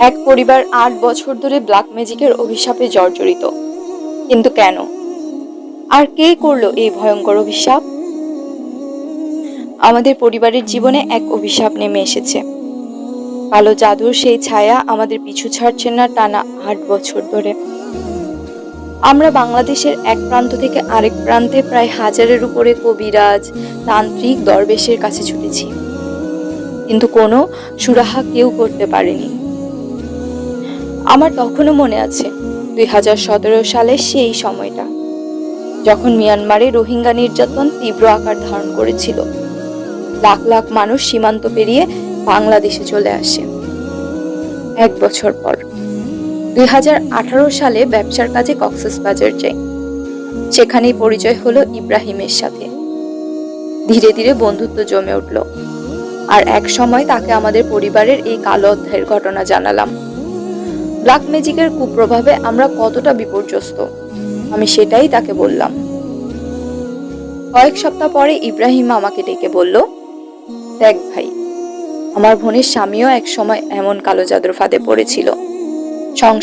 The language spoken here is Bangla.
এক পরিবার ৮ বছর ধরে ব্ল্যাক ম্যাজিকের অভিশাপে জর্জরিত। কিন্তু কেন? আর কে করলো এই ভয়ঙ্কর অভিশাপ? আমাদের পরিবারের জীবনে এক অভিশাপ নেমে এসেছে। কালো জাদুর সেই ছায়া আমাদের পিছু ছাড়ছে না টানা ৮ বছর ধরে। আমরা বাংলাদেশের এক প্রান্ত থেকে আরেক প্রান্তে প্রায় ১০০০-এর উপরে কবিরাজ, তান্ত্রিক, দরবেশের কাছে ছুটেছি, কিন্তু কোনো সুরাহা কেউ করতে পারেনি। আমার তখনও মনে আছে ২০১৭ সালের সেই সময়টা, যখন মিয়ানমারে রোহিঙ্গা নির্যাতন তীব্র আকার ধারণ করেছিল। লাখ লাখ মানুষ সীমান্ত পেরিয়ে বাংলাদেশে চলে আসে। ১ বছর পর ২০১৮ সালে ব্যবসার কাজে কক্সবাজার যাই। সেখানেই পরিচয় হলো ইব্রাহিমের সাথে। ধীরে ধীরে বন্ধুত্ব জমে উঠল, আর এক সময় তাকে আমাদের পরিবারের এই কালো অধ্যায়ের ঘটনা জানালাম। ব্ল্যাক ম্যাজিকের কুপ্রভাবে আমরা কতটা বিপর্যস্ত আমি সেটাই তাকে বললাম। কয়েক সপ্তাহ পরে ইব্রাহিম আমাকে ডেকে বলল, দেখ ভাই, আমার বোনের স্বামীও এক সময় এমন কালো জাদুর ফাঁদে পড়েছিল।